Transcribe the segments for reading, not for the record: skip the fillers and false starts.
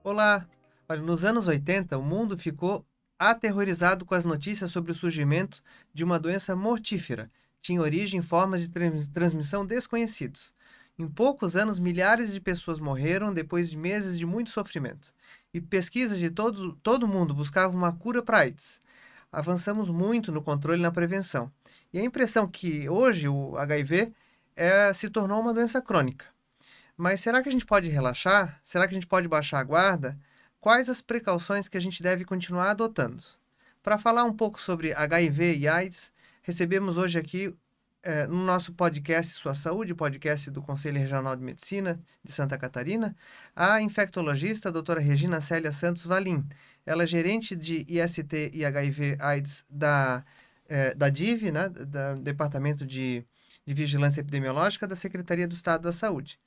Olá! Olha, nos anos 80, o mundo ficou aterrorizado com as notícias sobre o surgimento de uma doença mortífera. Tinha origem em formas de transmissão desconhecidos. Em poucos anos, milhares de pessoas morreram depois de meses de muito sofrimento. E pesquisas de todo o mundo buscavam uma cura para a AIDS. Avançamos muito no controle e na prevenção. E a impressão que hoje o HIV se tornou uma doença crônica. Mas será que a gente pode relaxar? Será que a gente pode baixar a guarda? Quais as precauções que a gente deve continuar adotando? Para falar um pouco sobre HIV e AIDS, recebemos hoje aqui, no nosso podcast Sua Saúde, podcast do Conselho Regional de Medicina de Santa Catarina, a infectologista a doutora Regina Célia Santos Valim. Ela é gerente de IST e HIV/AIDS da DIV, né, do Departamento de Vigilância Epidemiológica da Secretaria do Estado da Saúde.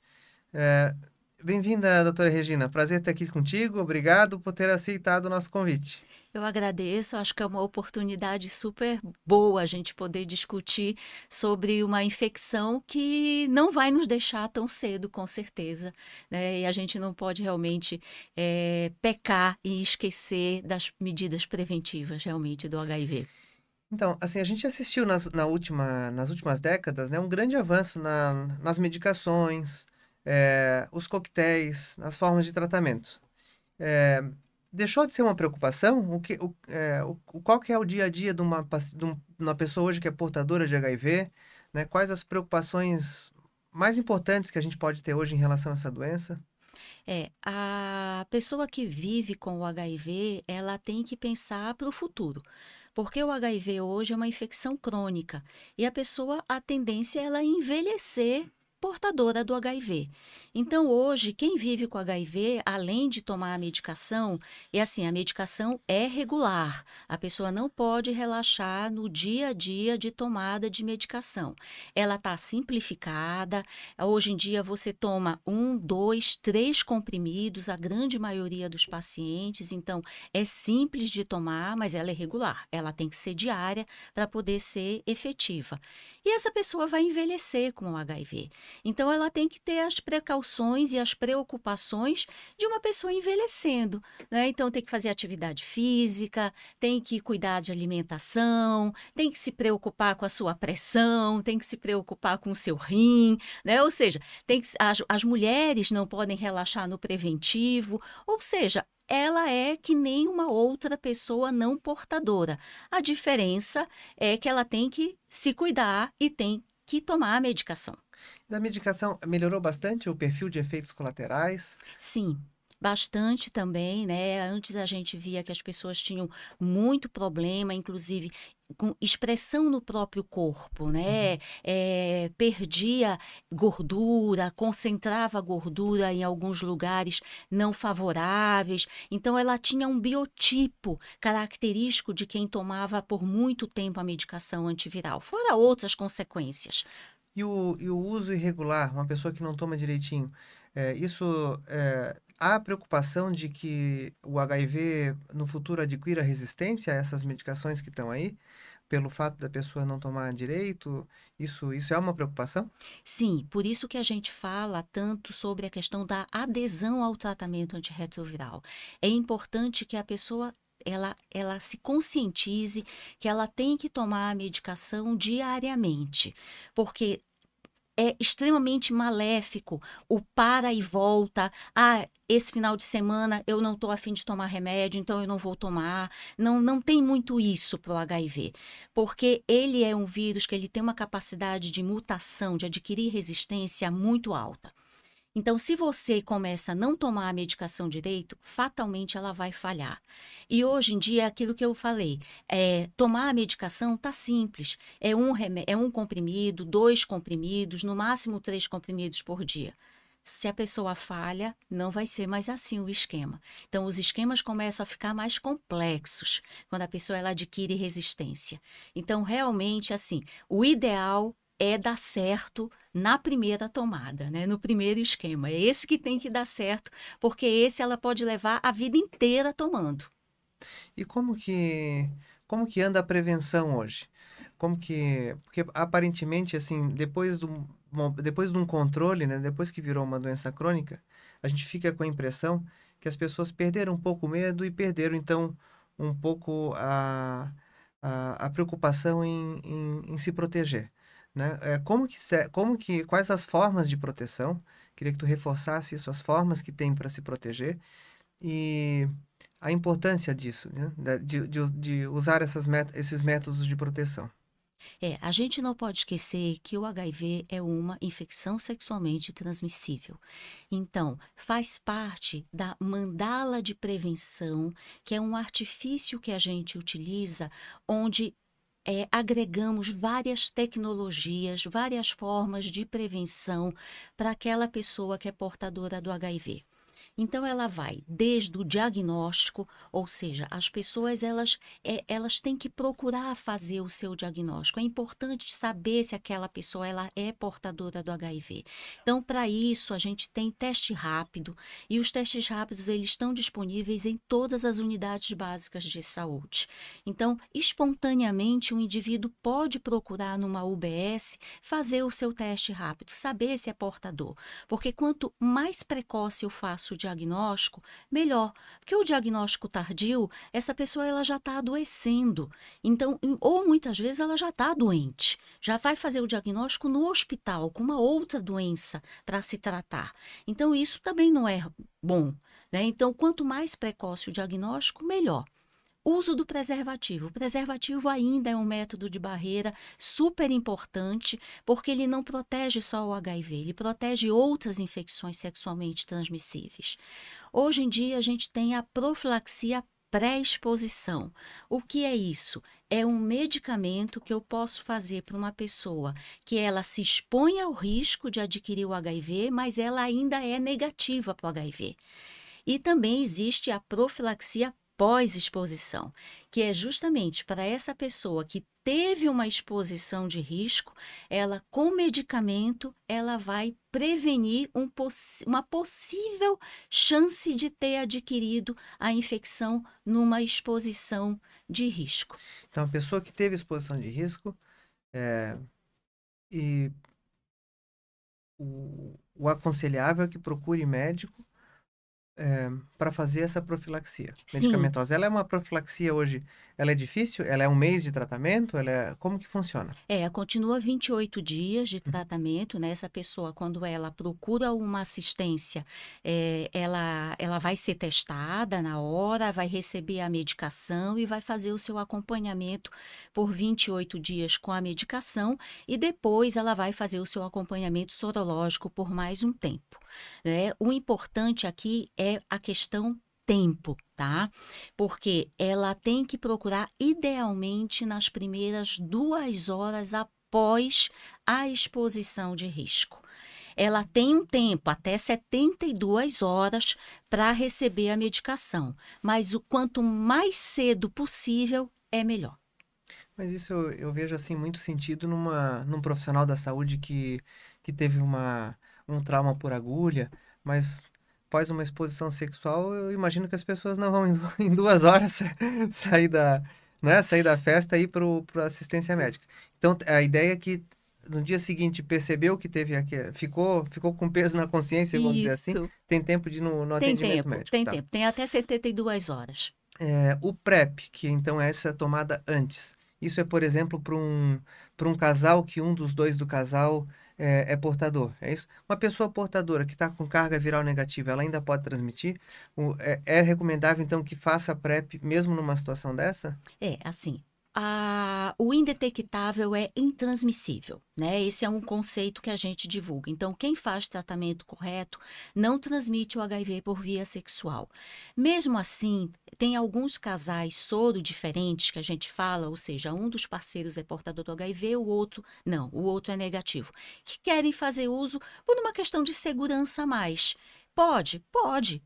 É, Bem-vinda, doutora Regina. Prazer estar aqui contigo. Obrigado por ter aceitado o nosso convite. Eu agradeço, acho que é uma oportunidade super boa a gente poder discutir sobre uma infecção que não vai nos deixar tão cedo, com certeza, né? E a gente não pode realmente pecar e esquecer das medidas preventivas, realmente, do HIV. Então, assim, a gente assistiu nas últimas décadas, né, um grande avanço nas medicações, os coquetéis, nas formas de tratamento. É, Deixou de ser uma preocupação? Qual que é o dia a dia de uma pessoa hoje que é portadora de HIV? Né? Quais as preocupações mais importantes que a gente pode ter hoje em relação a essa doença? A pessoa que vive com o HIV, ela tem que pensar para o futuro. Porque o HIV hoje é uma infecção crônica e a tendência é ela envelhecer portadora do HIV. Então, hoje, quem vive com HIV, além de tomar a medicação, e assim, a medicação é regular. A pessoa não pode relaxar no dia a dia de tomada de medicação. Ela está simplificada. Hoje em dia, você toma 1, 2, 3 comprimidos, a grande maioria dos pacientes. Então, é simples de tomar, mas ela é regular. Ela tem que ser diária para poder ser efetiva. E essa pessoa vai envelhecer com o HIV. Então, ela tem que ter as precauções e as preocupações de uma pessoa envelhecendo, né? Então, tem que fazer atividade física, tem que cuidar de alimentação, tem que se preocupar com a sua pressão, tem que se preocupar com o seu rim, né? Ou seja, as mulheres não podem relaxar no preventivo, ou seja, ela é que nem uma outra pessoa não portadora. A diferença é que ela tem que se cuidar e tem que tomar a medicação. Da medicação, melhorou bastante o perfil de efeitos colaterais? Sim, bastante também, né? Antes a gente via que as pessoas tinham muito problema, inclusive com expressão no próprio corpo, né? Uhum. Perdia gordura, concentrava gordura em alguns lugares não favoráveis. Então, ela tinha um biotipo característico de quem tomava por muito tempo a medicação antiviral, fora outras consequências. E o uso irregular, uma pessoa que não toma direitinho, há preocupação de que o HIV no futuro adquira resistência a essas medicações que estão aí, pelo fato da pessoa não tomar direito? Isso é uma preocupação? Sim, por isso que a gente fala tanto sobre a questão da adesão ao tratamento antirretroviral. É importante que a pessoa ela se conscientize que ela tem que tomar a medicação diariamente, porque é extremamente maléfico o para e volta. Ah, esse final de semana eu não estou a fim de tomar remédio, então eu não vou tomar. Não, não tem muito isso para o HIV, porque ele é um vírus que ele tem uma capacidade de mutação, de adquirir resistência muito alta. Então, se você começa a não tomar a medicação direito, fatalmente ela vai falhar. E hoje em dia é aquilo que eu falei, tomar a medicação tá simples. É um comprimido, 2 comprimidos, no máximo 3 comprimidos por dia. Se a pessoa falha, não vai ser mais assim o esquema. Então, os esquemas começam a ficar mais complexos quando a pessoa ela adquire resistência. Então, realmente, assim, o ideal é dar certo na primeira tomada, né? No primeiro esquema. É esse que tem que dar certo, porque esse ela pode levar a vida inteira tomando. E como que anda a prevenção hoje? Porque aparentemente, assim, depois de um controle, né, depois que virou uma doença crônica, a gente fica com a impressão que as pessoas perderam um pouco o medo e perderam, então, um pouco a preocupação em se proteger, né? Quais as formas de proteção? Queria que tu reforçasse isso, as formas que tem para se proteger e a importância disso, né? De usar esses métodos de proteção. A gente não pode esquecer que o HIV é uma infecção sexualmente transmissível. Então, faz parte da mandala de prevenção, que é um artifício que a gente utiliza, onde agregamos várias tecnologias, várias formas de prevenção para aquela pessoa que é portadora do HIV. Então, ela vai desde o diagnóstico, ou seja, as pessoas elas têm que procurar fazer o seu diagnóstico. É importante saber se aquela pessoa ela é portadora do HIV. Então, para isso, a gente tem teste rápido, e os testes rápidos eles estão disponíveis em todas as unidades básicas de saúde. Então, espontaneamente, o indivíduo pode procurar numa UBS fazer o seu teste rápido, saber se é portador. Porque quanto mais precoce eu faço o diagnóstico, melhor. Porque o diagnóstico tardio, essa pessoa ela já está adoecendo. Então, ou muitas vezes ela já está doente. Já vai fazer o diagnóstico no hospital, com uma outra doença para se tratar. Então, isso também não é bom, né? Então, quanto mais precoce o diagnóstico, melhor. Uso do preservativo. O preservativo ainda é um método de barreira super importante, porque ele não protege só o HIV, ele protege outras infecções sexualmente transmissíveis. Hoje em dia, a gente tem a profilaxia pré-exposição. O que é isso? É um medicamento que eu posso fazer para uma pessoa que ela se expõe ao risco de adquirir o HIV, mas ela ainda é negativa para o HIV. E também existe a profilaxia pós-exposição, que é justamente para essa pessoa que teve uma exposição de risco, ela com medicamento, ela vai prevenir uma possível chance de ter adquirido a infecção numa exposição de risco. Então, a pessoa que teve exposição de risco e o aconselhável é que procure médico para fazer essa profilaxia Sim. medicamentosa. Ela é uma profilaxia hoje, ela é difícil? Ela é um mês de tratamento? Como que funciona? Continua 28 dias de tratamento, né? Essa pessoa, quando ela procura uma assistência, ela vai ser testada na hora, vai receber a medicação e vai fazer o seu acompanhamento por 28 dias com a medicação e depois ela vai fazer o seu acompanhamento sorológico por mais um tempo, né? O importante aqui é a questão tempo, tá? Porque ela tem que procurar idealmente nas primeiras 2 horas após a exposição de risco. Ela tem um tempo, até 72 horas, para receber a medicação, mas o quanto mais cedo possível, é melhor. Mas isso eu vejo assim muito sentido num profissional da saúde que teve um trauma por agulha, mas após uma exposição sexual, eu imagino que as pessoas não vão em 2 horas sair né, sair da festa e ir para assistência médica. Então, a ideia é que no dia seguinte percebeu que teve ficou com peso na consciência, vamos dizer assim, Isso. tem tempo de ir no Tem atendimento tempo, médico, tem tá? tempo. Tem até 72 horas. O PrEP, que então é essa tomada antes. Isso é, por exemplo, para um casal que um dos dois do casal é portador. É isso? Uma pessoa portadora que está com carga viral negativa, ela ainda pode transmitir? É recomendável, então, que faça PrEP mesmo numa situação dessa? Assim, o indetectável é intransmissível, né? Esse é um conceito que a gente divulga. Então, quem faz tratamento correto não transmite o HIV por via sexual. Mesmo assim, tem alguns casais soro diferentes que a gente fala, ou seja, um dos parceiros é portador do HIV, o outro não, o outro é negativo, que querem fazer uso por uma questão de segurança a mais. Pode,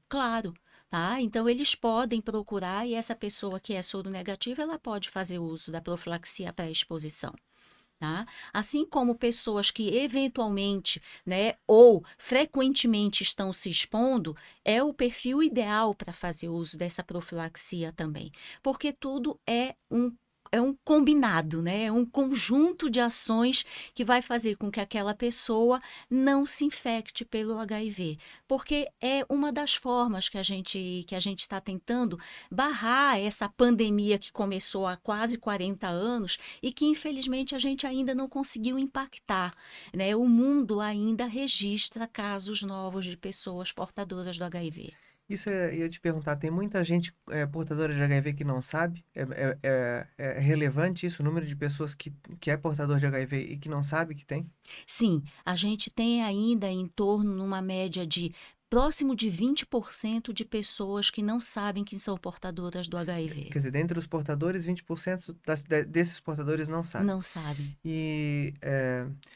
claro. Tá? Então, eles podem procurar e essa pessoa que é soro negativa, ela pode fazer uso da profilaxia pré-exposição. Tá? Assim como pessoas que eventualmente, né, ou frequentemente estão se expondo, é o perfil ideal para fazer uso dessa profilaxia também, porque tudo é é um combinado, né? É um conjunto de ações que vai fazer com que aquela pessoa não se infecte pelo HIV, porque é uma das formas que a gente está tentando barrar essa pandemia que começou há quase 40 anos e que, infelizmente, a gente ainda não conseguiu impactar, né? O mundo ainda registra casos novos de pessoas portadoras do HIV. Isso eu ia te perguntar, tem muita gente portadora de HIV que não sabe? É relevante isso, o número de pessoas que é portador de HIV e que não sabe que tem? Sim, a gente tem ainda em torno, numa média de próximo de 20% de pessoas que não sabem que são portadoras do HIV. Quer dizer, dentre os portadores, 20% desses portadores não sabem. Não sabem. E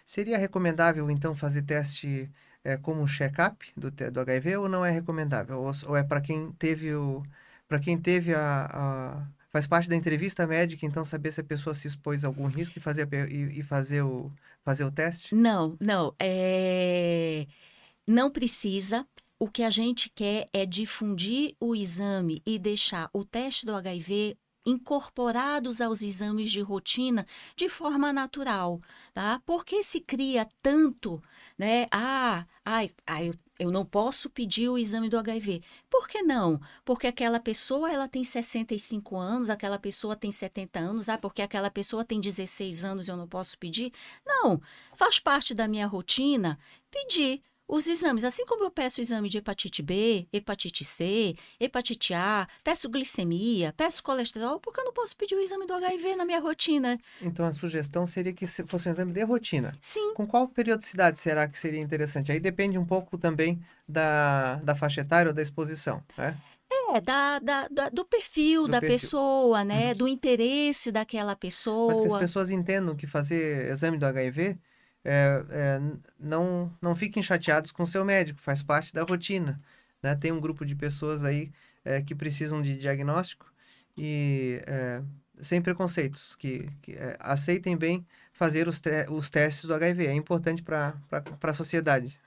seria recomendável, então, fazer teste como um check-up do HIV ou não é recomendável? Ou é para quem teve faz parte da entrevista médica, então saber se a pessoa se expôs a algum risco e fazer o teste? Não, não. Não precisa. O que a gente quer é difundir o exame e deixar o teste do HIV incorporados aos exames de rotina de forma natural, tá? Porque se cria tanto, né? Eu não posso pedir o exame do HIV. Por que não? Porque aquela pessoa, ela tem 65 anos, aquela pessoa tem 70 anos, porque aquela pessoa tem 16 anos e eu não posso pedir? Não, faz parte da minha rotina pedir os exames, assim como eu peço exame de hepatite B, hepatite C, hepatite A, peço glicemia, peço colesterol, porque eu não posso pedir o exame do HIV na minha rotina? Então, a sugestão seria que fosse um exame de rotina. Sim. Com qual periodicidade será que seria interessante? Aí depende um pouco também da faixa etária ou da exposição, né? Do perfil Do da perfil. pessoa, né? Uhum. Do interesse daquela Mas que as pessoa. pessoas entendam que fazer exame do HIV não fiquem chateados com o seu médico, faz parte da rotina, né? Tem um grupo de pessoas aí que precisam de diagnóstico e sem preconceitos, que aceitem bem fazer os testes do HIV. É importante para a sociedade.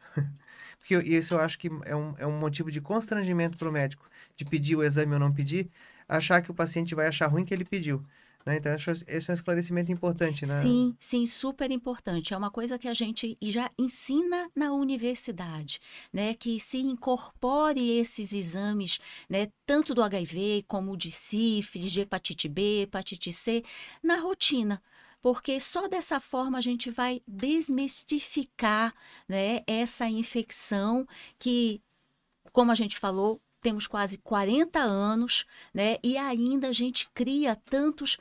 Porque isso eu acho que é um motivo de constrangimento para o médico, de pedir o exame ou não pedir, achar que o paciente vai achar ruim que ele pediu. Né? Então, acho esse é um esclarecimento importante, né? Sim, sim, super importante. É uma coisa que a gente já ensina na universidade, né? Que se incorpore esses exames, né? Tanto do HIV como de sífilis, de hepatite B, hepatite C, na rotina. Porque só dessa forma a gente vai desmistificar, né, essa infecção que, como a gente falou, temos quase 40 anos, né? E ainda a gente cria tantos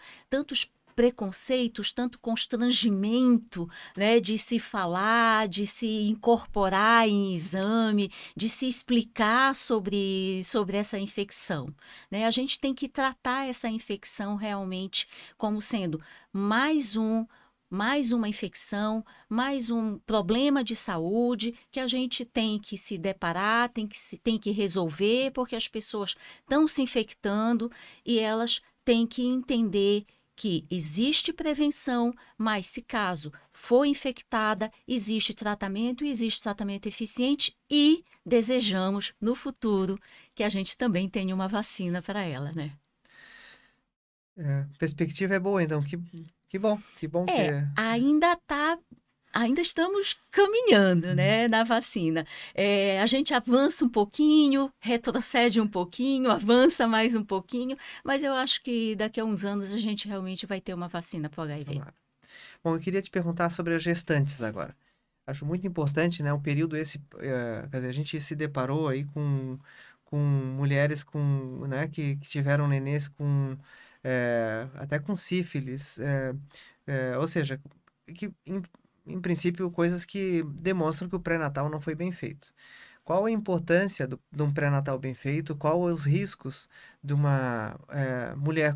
preconceitos, tanto constrangimento, né, de se falar, de se incorporar em exame, de se explicar sobre essa infecção, né? A gente tem que tratar essa infecção realmente como sendo mais uma infecção, mais um problema de saúde que a gente tem que se deparar, tem que resolver, porque as pessoas estão se infectando e elas têm que entender que existe prevenção, mas se caso for infectada, existe tratamento e existe tratamento eficiente e desejamos no futuro que a gente também tenha uma vacina para ela, né? Perspectiva é boa, então. Que bom que Ainda estamos caminhando, né, na vacina. A gente avança um pouquinho, retrocede um pouquinho, avança mais um pouquinho, mas eu acho que daqui a uns anos a gente realmente vai ter uma vacina para o HIV. Tomara. Bom, eu queria te perguntar sobre as gestantes agora. Acho muito importante, né, o período quer dizer, a gente se deparou aí com mulheres né, que tiveram nenês até com sífilis, ou seja, que em princípio coisas que demonstram que o pré-natal não foi bem feito. Qual a importância de um pré-natal bem feito? Qual os riscos de uma mulher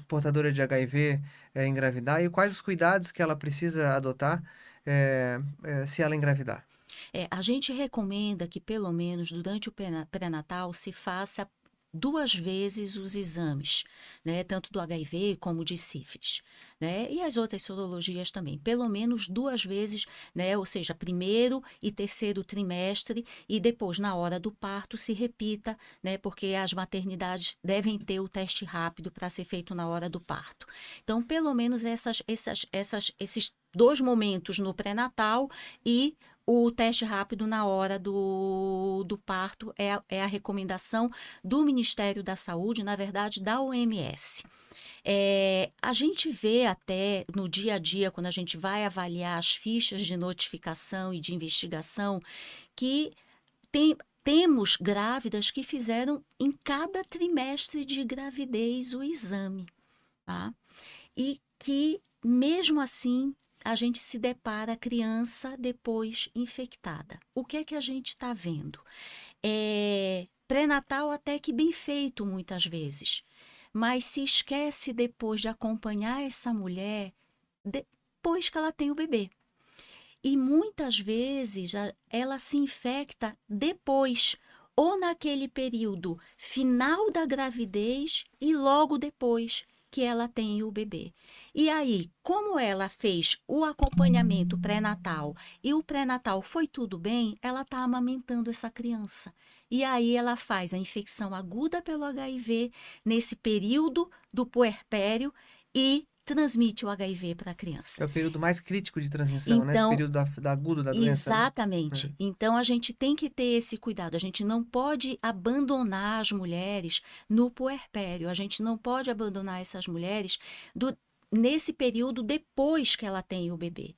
portadora de HIV engravidar? E quais os cuidados que ela precisa adotar se ela engravidar? A gente recomenda que, pelo menos durante o pré-natal, se faça 2 vezes os exames, né? Tanto do HIV como de sífilis, né? E as outras sorologias também, pelo menos 2 vezes, né? Ou seja, primeiro e terceiro trimestre, e depois, na hora do parto, se repita, né? Porque as maternidades devem ter o teste rápido para ser feito na hora do parto. Então, pelo menos esses 2 momentos no pré-natal e o teste rápido na hora do parto é a recomendação do Ministério da Saúde, na verdade, da OMS. A gente vê até no dia a dia, quando a gente vai avaliar as fichas de notificação e de investigação, que temos grávidas que fizeram em cada trimestre de gravidez o exame, tá? E que, mesmo assim, a gente se depara a criança depois infectada. O que é que a gente está vendo? Pré-natal até que bem feito muitas vezes, mas se esquece depois de acompanhar essa mulher depois que ela tem o bebê. E muitas vezes ela se infecta depois, ou naquele período final da gravidez e logo depois que ela tem o bebê. E aí, como ela fez o acompanhamento pré-natal e o pré-natal foi tudo bem, ela está amamentando essa criança. E aí ela faz a infecção aguda pelo HIV nesse período do puerpério e transmite o HIV para a criança. É o período mais crítico de transmissão, né? Esse Então, período da agudo da doença, né? exatamente. Então, a gente tem que ter esse cuidado. A gente não pode abandonar as mulheres no puerpério. A gente não pode abandonar essas mulheres nesse período depois que ela tem o bebê.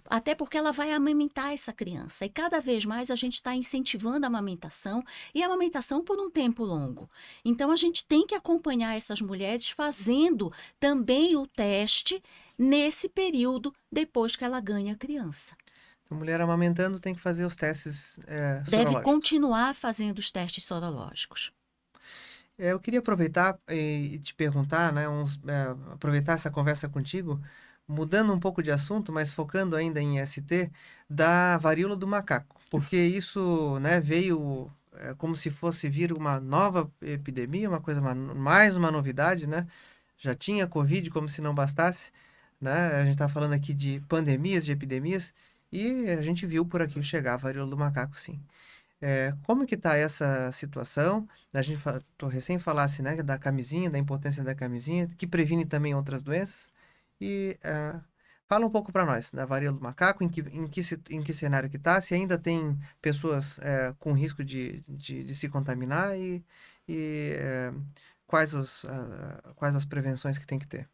Até porque ela vai amamentar essa criança. E cada vez mais a gente está incentivando a amamentação e a amamentação por um tempo longo. Então, a gente tem que acompanhar essas mulheres fazendo também o teste nesse período depois que ela ganha a criança. A mulher amamentando tem que fazer os testes Deve sorológicos. continuar fazendo os testes sorológicos. Eu queria aproveitar e te perguntar, né, aproveitar essa conversa contigo, mudando um pouco de assunto, mas focando ainda em ST, da varíola do macaco, porque isso, né, veio como se fosse vir uma nova epidemia, mais uma novidade, né? Já tinha Covid, como se não bastasse, né? A gente está falando aqui de pandemias, de epidemias, e a gente viu por aqui chegar a varíola do macaco, sim. Como que está essa situação? Tu recém falasse, né, da camisinha, da importância da camisinha, que previne também outras doenças. E fala um pouco para nós da varíola do macaco, em que cenário que está, se ainda tem pessoas com risco de se contaminar e quais as prevenções que tem que ter.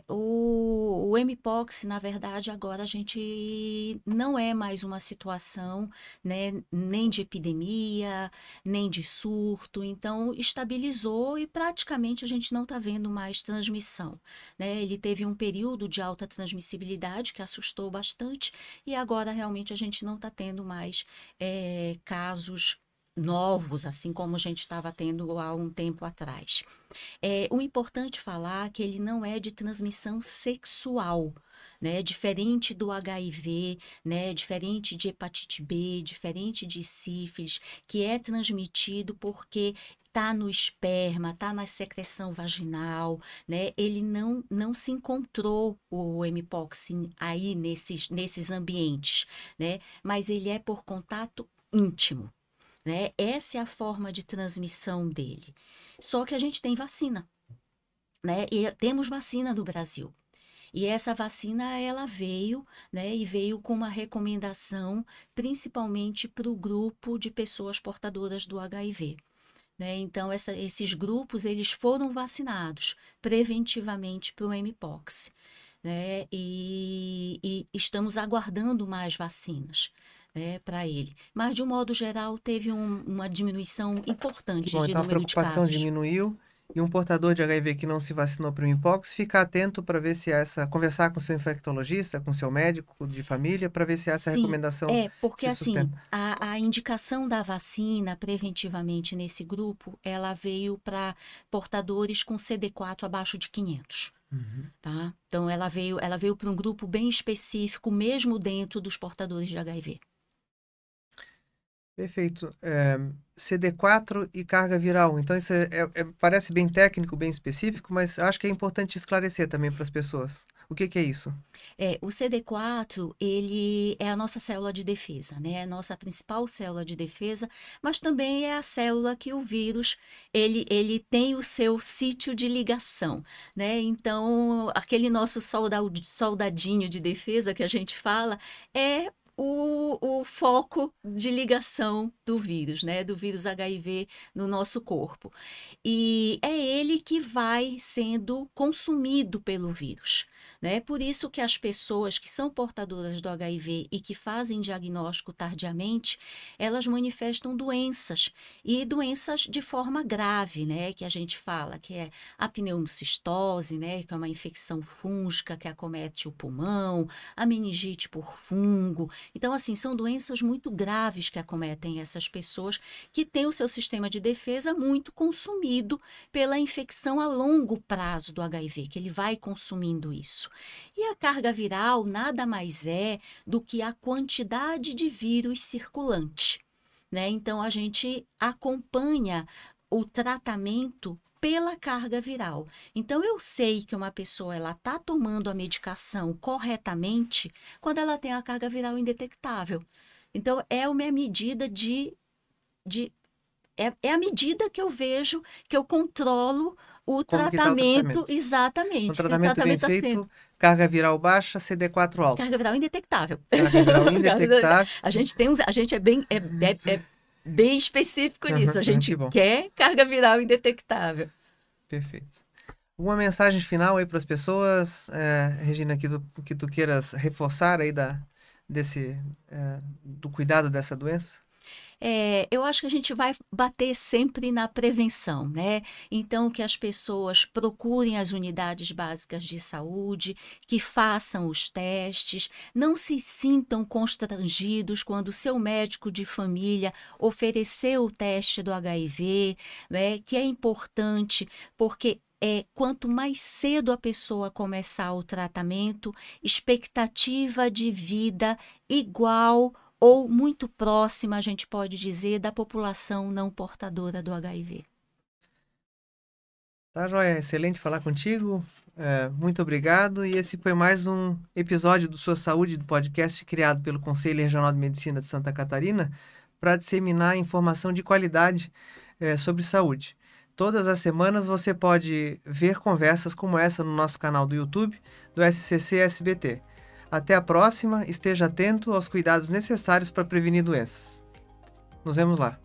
O Mpox, na verdade, agora a gente não é mais uma situação, né, nem de epidemia, nem de surto, então estabilizou e praticamente a gente não está vendo mais transmissão, né? Ele teve um período de alta transmissibilidade que assustou bastante e agora realmente a gente não está tendo mais casos novos, assim como a gente estava tendo há um tempo atrás. O importante falar que ele não é de transmissão sexual, né? Diferente do HIV, né? Diferente de hepatite B, diferente de sífilis, que é transmitido porque está no esperma, está na secreção vaginal, né? Ele não se encontrou o Mpox aí nesses ambientes, né? Mas ele é por contato íntimo, né? Essa é a forma de transmissão dele. Só que a gente tem vacina, né? E temos vacina no Brasil. E essa vacina, ela veio, né? E veio com uma recomendação, principalmente para o grupo de pessoas portadoras do HIV. Né? Então, esses grupos, eles foram vacinados preventivamente para o Mpox. Né? E estamos aguardando mais vacinas, né, para ele. Mas, de um modo geral, teve uma diminuição importante Bom, de então a número de preocupação casos. diminuiu e um portador de HIV que não se vacinou para o Mpox, fica atento para ver se conversar com seu infectologista, com seu médico de família, para ver se essa Sim, recomendação porque se assim, sustenta. a indicação da vacina preventivamente nesse grupo, ela veio para portadores com CD4 abaixo de 500. Tá? Então, ela veio para um grupo bem específico, mesmo dentro dos portadores de HIV. Perfeito. CD4 e carga viral. Então, isso parece bem técnico, bem específico, mas acho que é importante esclarecer também para as pessoas. O que é isso? O CD4, ele é a nossa célula de defesa, né? A nossa principal célula de defesa, mas também é a célula que o vírus, ele tem o seu sítio de ligação, né? Então, aquele nosso soldadinho de defesa que a gente fala é o foco de ligação do vírus, né? Do vírus HIV no nosso corpo. E é ele que vai sendo consumido pelo vírus, né? Por isso que as pessoas que são portadoras do HIV e que fazem diagnóstico tardiamente, elas manifestam doenças, e doenças de forma grave, né? Que a gente fala, que é a pneumocistose, né? Que é uma infecção fúngica que acomete o pulmão, a meningite por fungo. Então, assim, são doenças muito graves que acometem essas pessoas que têm o seu sistema de defesa muito consumido pela infecção a longo prazo do HIV, que ele vai consumindo isso. E a carga viral nada mais é do que a quantidade de vírus circulante, né? Então, a gente acompanha o tratamento pela carga viral. Então, eu sei que uma pessoa ela está tomando a medicação corretamente quando ela tem a carga viral indetectável. Então, é uma medida é a medida que eu vejo, que eu controlo o Como que está o tratamento, tratamento? Um exatamente, se o tratamento bem tratamento está sendo. feito, carga viral baixa, CD4 Carga alto. viral indetectável. Carga viral indetectável. A gente é bem específico nisso. A Que gente bom. quer carga viral indetectável. Perfeito. Uma mensagem final aí para as pessoas, Regina, que tu queiras reforçar aí do cuidado dessa doença? Eu acho que a gente vai bater sempre na prevenção, né? Então, que as pessoas procurem as unidades básicas de saúde, que façam os testes, não se sintam constrangidos quando o seu médico de família ofereceu o teste do HIV, né? Que é importante, porque quanto mais cedo a pessoa começar o tratamento, expectativa de vida igual ou muito próxima, a gente pode dizer, da população não portadora do HIV. Tá, joia? Excelente falar contigo. Muito obrigado. E esse foi mais um episódio do Sua Saúde, do podcast criado pelo Conselho Regional de Medicina de Santa Catarina para disseminar informação de qualidade sobre saúde. Todas as semanas você pode ver conversas como essa no nosso canal do YouTube do SCC SBT. Até a próxima, esteja atento aos cuidados necessários para prevenir doenças. Nos vemos lá.